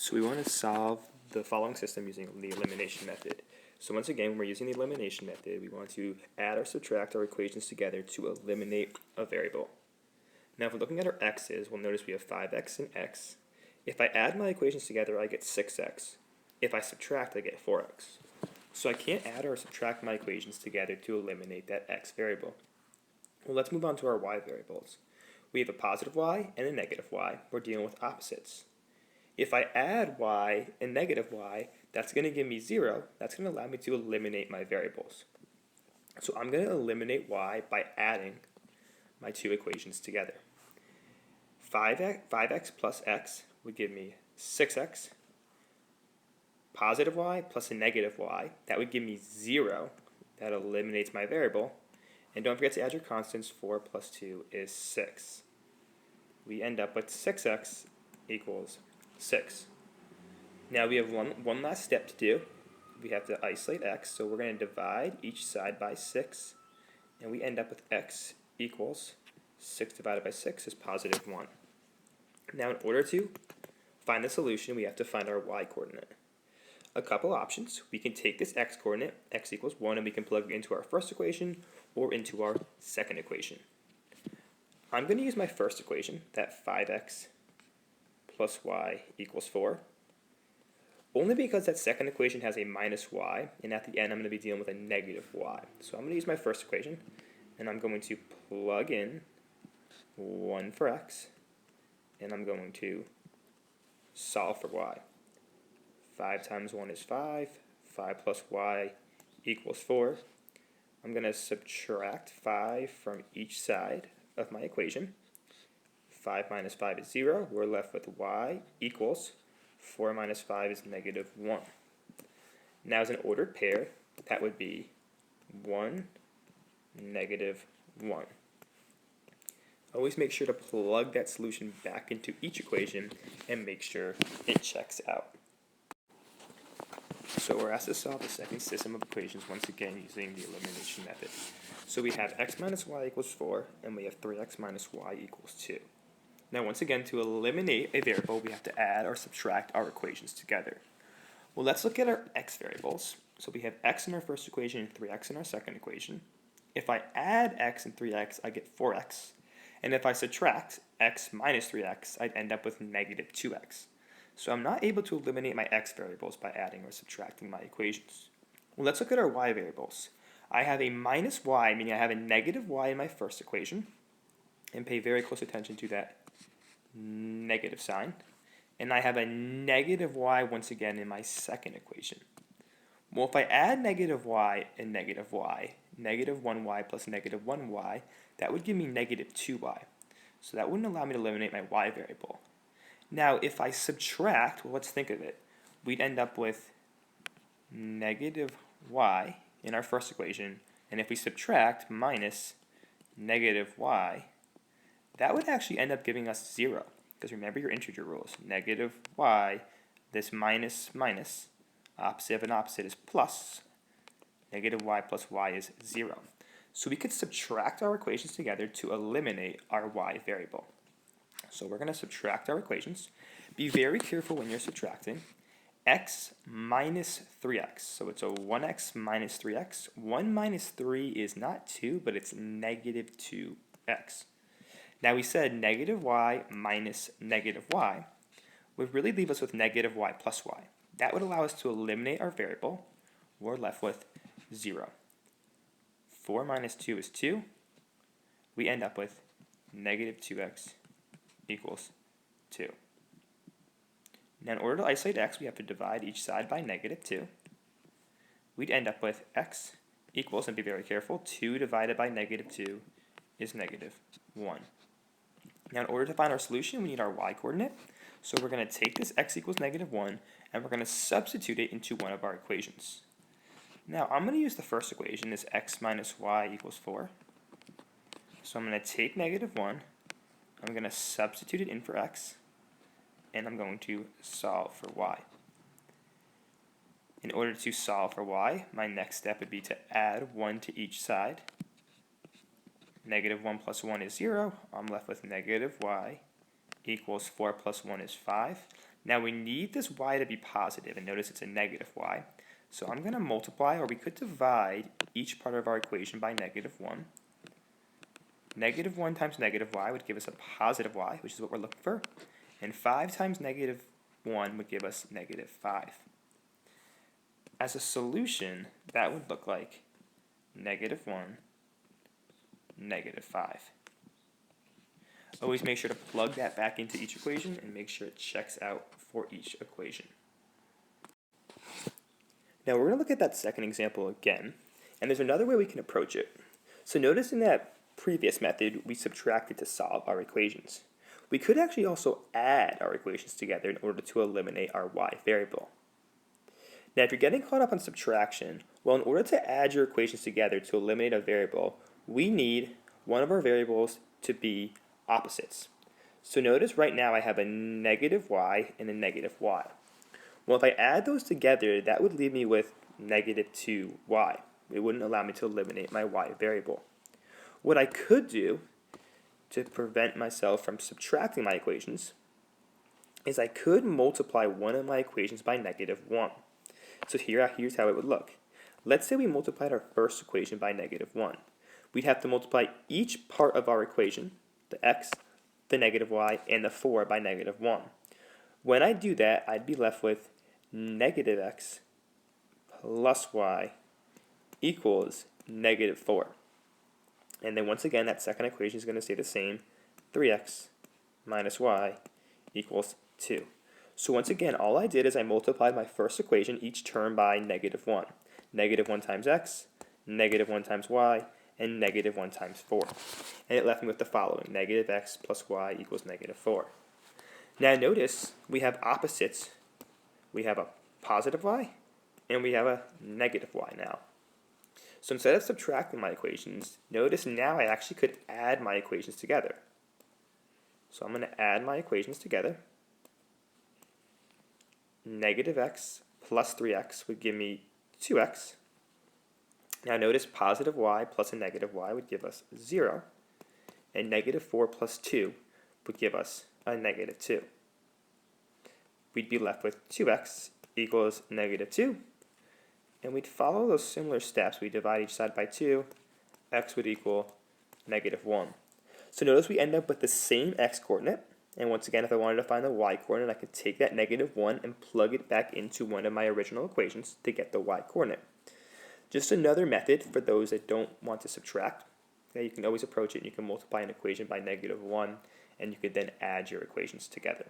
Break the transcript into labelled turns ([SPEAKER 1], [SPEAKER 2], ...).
[SPEAKER 1] So we want to solve the following system using the elimination method. So once again, when we're using the elimination method, we want to add or subtract our equations together to eliminate a variable. Now if we're looking at our x's, we'll notice we have 5x and x. If I add my equations together, I get 6x. If I subtract, I get 4x. So I can't add or subtract my equations together to eliminate that x variable. Well, let's move on to our y variables. We have a positive y and a negative y. We're dealing with opposites. If I add y and negative y, that's going to give me 0. That's going to allow me to eliminate my variables. So I'm going to eliminate y by adding my two equations together. 5x plus x would give me 6x. Positive y plus a negative y, that would give me 0. That eliminates my variable. And don't forget to add your constants. 4 plus 2 is 6. We end up with 6x equals 6. Now we have one last step to do. We have to isolate x, so we're going to divide each side by 6, and we end up with x equals 6 divided by 6 is positive 1. Now in order to find the solution, we have to find our y-coordinate. A couple options. We can take this x-coordinate, x equals 1, and we can plug it into our first equation or into our second equation. I'm going to use my first equation, that 5x plus y equals 4, only because that second equation has a minus y, and at the end I'm going to be dealing with a negative y. So I'm going to use my first equation, and I'm going to plug in 1 for x, and I'm going to solve for y. 5 times 1 is 5, 5 plus y equals 4. I'm going to subtract 5 from each side of my equation. 5 minus 5 is 0. We're left with y equals 4 minus 5 is negative 1. Now as an ordered pair, that would be 1, negative 1. Always make sure to plug that solution back into each equation and make sure it checks out. So we're asked to solve the second system of equations once again using the elimination method. So we have x minus y equals 4, and we have 3x minus y equals 2. Now once again, to eliminate a variable, we have to add or subtract our equations together. Well, let's look at our x variables. So we have x in our first equation and 3x in our second equation. If I add x and 3x, I get 4x. And if I subtract x minus 3x, I'd end up with negative 2x. So I'm not able to eliminate my x variables by adding or subtracting my equations. Well, let's look at our y variables. I have a minus y, meaning I have a negative y in my first equation, and pay very close attention to that negative sign. And I have a negative y once again in my second equation. Well, if I add negative y and negative y, negative 1y plus negative 1y, that would give me negative 2y. So that wouldn't allow me to eliminate my y variable. Now, if I subtract, well, let's think of it. We'd end up with negative y in our first equation, and if we subtract minus negative y, that would actually end up giving us 0. Because remember your integer rules. Negative y, this minus, opposite of an opposite is plus. Negative y plus y is 0. So we could subtract our equations together to eliminate our y variable. So we're going to subtract our equations. Be very careful when you're subtracting. X minus 3x. So it's a 1x minus 3x. 1 minus 3 is not 2, but it's negative 2x. Now we said negative y minus negative y would really leave us with negative y plus y. That would allow us to eliminate our variable. We're left with 0. 4 minus 2 is 2. We end up with negative 2x equals 2. Now in order to isolate x, we have to divide each side by negative 2. We'd end up with x equals, and be very careful, 2 divided by negative 2 is negative 1. Now in order to find our solution, we need our y-coordinate. So we're going to take this x equals negative 1, and we're going to substitute it into one of our equations. Now I'm going to use the first equation, this x minus y equals 4. So I'm going to take negative 1, I'm going to substitute it in for x, and I'm going to solve for y. In order to solve for y, my next step would be to add 1 to each side. Negative 1 plus 1 is 0. I'm left with negative y equals 4 plus 1 is 5. Now we need this y to be positive, and notice it's a negative y. So I'm going to multiply, or we could divide each part of our equation by negative 1. Negative 1 times negative y would give us a positive y, which is what we're looking for. And 5 times negative 1 would give us negative 5. As a solution, that would look like negative 1, negative 5. Always make sure to plug that back into each equation and make sure it checks out for each equation. Now we're going to look at that second example again, and there's another way we can approach it. So notice in that previous method, we subtracted to solve our equations. We could actually also add our equations together in order to eliminate our y variable. Now if you're getting caught up on subtraction, well, in order to add your equations together to eliminate a variable, we need one of our variables to be opposites. So notice right now I have a negative y and a negative y. Well, if I add those together, that would leave me with negative 2y. It wouldn't allow me to eliminate my y variable. What I could do to prevent myself from subtracting my equations is I could multiply one of my equations by negative 1. So here's how it would look. Let's say we multiplied our first equation by negative 1. We'd have to multiply each part of our equation, the x, the negative y, and the 4 by negative 1. When I do that, I'd be left with negative x plus y equals negative 4. And then once again, that second equation is going to stay the same. 3x minus y equals 2. So once again, all I did is I multiplied my first equation, each term, by negative 1. Negative 1 times x, negative 1 times y, and negative 1 times 4. And it left me with the following. Negative x plus y equals negative 4. Now notice we have opposites. We have a positive y and we have a negative y now. So instead of subtracting my equations, notice now I actually could add my equations together. So I'm going to add my equations together. Negative x plus 3x would give me 2x. Now notice positive y plus a negative y would give us 0. And negative 4 plus 2 would give us a negative 2. We'd be left with 2x equals negative 2. And we'd follow those similar steps. We divide each side by 2. X would equal negative 1. So notice we end up with the same x coordinate. And once again, if I wanted to find the y coordinate, I could take that negative 1 and plug it back into one of my original equations to get the y coordinate. Just another method for those that don't want to subtract. You can always approach it. You can multiply an equation by negative 1, and you could then add your equations together.